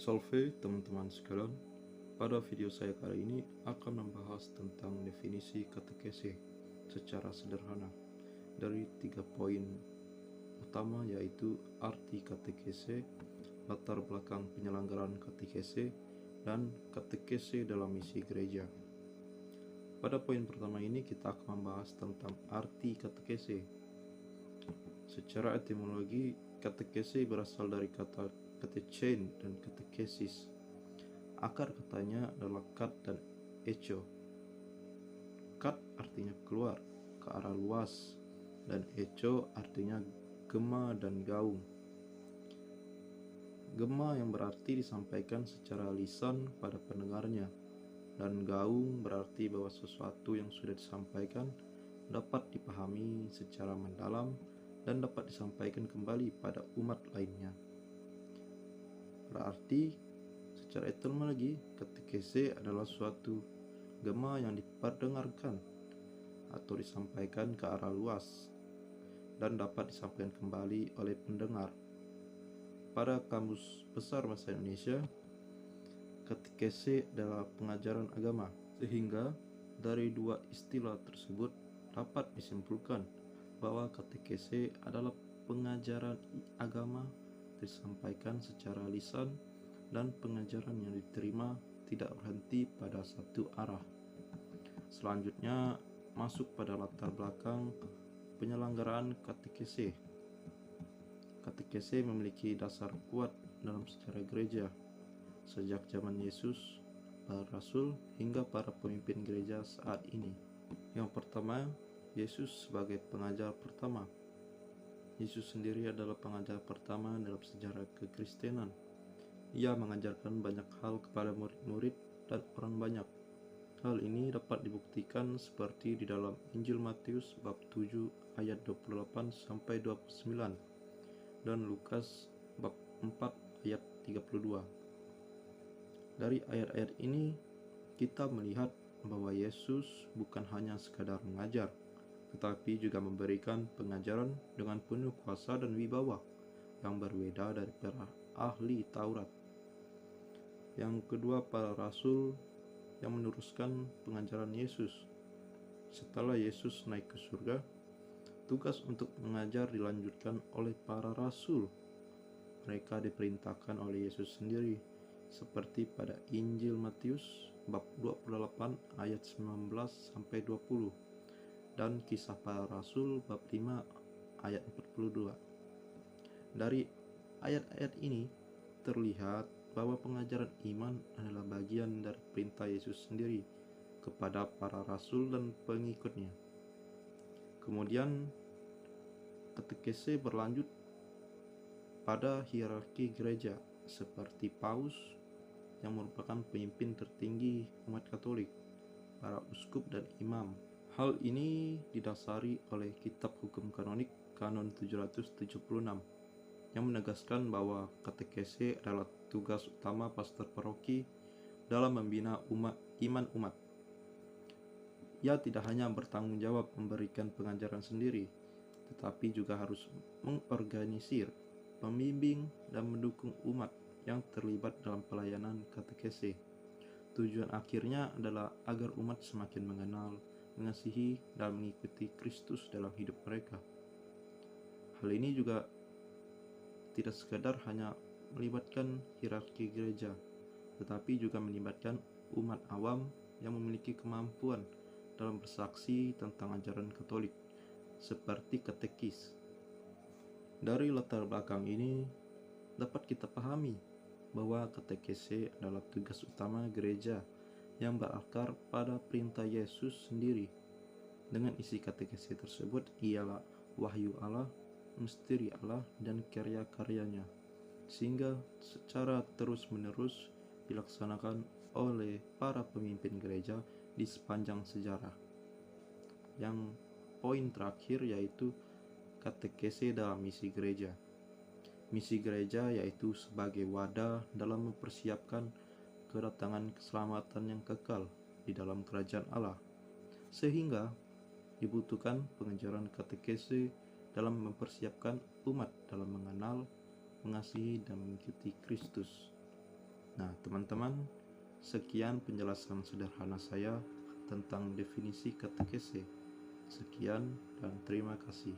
Salve teman-teman sekalian, pada video saya kali ini akan membahas tentang definisi katekese secara sederhana dari 3 poin utama, yaitu arti katekese, latar belakang penyelenggaraan katekese, dan katekese dalam misi gereja. Pada poin pertama ini kita akan membahas tentang arti katekese. Secara etimologi, katekese berasal dari kata katechen dan katekesis. Akar katanya adalah kat dan echo. Kat artinya keluar, ke arah luas, dan echo artinya gema dan gaung. Gema yang berarti disampaikan secara lisan pada pendengarnya, dan gaung berarti bahwa sesuatu yang sudah disampaikan dapat dipahami secara mendalam dan dapat disampaikan kembali pada umat lainnya. Berarti secara etimologi, katekese adalah suatu gema yang diperdengarkan atau disampaikan ke arah luas dan dapat disampaikan kembali oleh pendengar. Pada Kamus Besar Bahasa Indonesia, katekese adalah pengajaran agama, sehingga dari dua istilah tersebut dapat disimpulkan bahwa katekese adalah pengajaran agama disampaikan secara lisan dan pengajaran yang diterima tidak berhenti pada satu arah. Selanjutnya masuk pada latar belakang penyelenggaraan katekese. Katekese memiliki dasar kuat dalam sejarah gereja sejak zaman Yesus, para rasul, hingga para pemimpin gereja saat ini. Yang pertama, Yesus sebagai pengajar pertama. Yesus sendiri adalah pengajar pertama dalam sejarah kekristenan. Ia mengajarkan banyak hal kepada murid-murid dan orang banyak. Hal ini dapat dibuktikan seperti di dalam Injil Matius bab 7 ayat 28 sampai 29 dan Lukas bab 4 ayat 32. Dari ayat-ayat ini kita melihat bahwa Yesus bukan hanya sekadar mengajar, tetapi juga memberikan pengajaran dengan penuh kuasa dan wibawa yang berbeda dari para ahli Taurat. Yang kedua, para rasul yang meneruskan pengajaran Yesus. Setelah Yesus naik ke surga, tugas untuk mengajar dilanjutkan oleh para rasul. Mereka diperintahkan oleh Yesus sendiri, seperti pada Injil Matius bab 28 ayat 19 sampai 20 dan Kisah Para Rasul bab 5 ayat 42. Dari ayat-ayat ini terlihat bahwa pengajaran iman adalah bagian dari perintah Yesus sendiri kepada para rasul dan pengikutnya. Kemudian katekese berlanjut pada hierarki gereja, seperti paus yang merupakan pemimpin tertinggi umat Katolik, para uskup dan imam. Hal ini didasari oleh Kitab Hukum Kanonik Kanon 776 yang menegaskan bahwa katekese adalah tugas utama pastor paroki dalam membina iman umat. Ia tidak hanya bertanggung jawab memberikan pengajaran sendiri, tetapi juga harus mengorganisir, membimbing, dan mendukung umat yang terlibat dalam pelayanan katekese. Tujuan akhirnya adalah agar umat semakin mengenal, mengasihi, dan mengikuti Kristus dalam hidup mereka. Hal ini juga tidak sekadar hanya melibatkan hierarki gereja, tetapi juga melibatkan umat awam yang memiliki kemampuan dalam bersaksi tentang ajaran Katolik, seperti katekis. Dari latar belakang ini dapat kita pahami bahwa katekese adalah tugas utama gereja yang berakar pada perintah Yesus sendiri. Dengan isi katekese tersebut ialah wahyu Allah, misteri Allah, dan karya-karyanya, sehingga secara terus-menerus dilaksanakan oleh para pemimpin gereja di sepanjang sejarah. Yang poin terakhir yaitu katekese dalam misi gereja. Misi gereja yaitu sebagai wadah dalam mempersiapkan kedatangan keselamatan yang kekal di dalam kerajaan Allah, sehingga dibutuhkan pengajaran katekese dalam mempersiapkan umat dalam mengenal, mengasihi, dan mengikuti Kristus. Nah, teman-teman, sekian penjelasan sederhana saya tentang definisi katekese. Sekian dan terima kasih.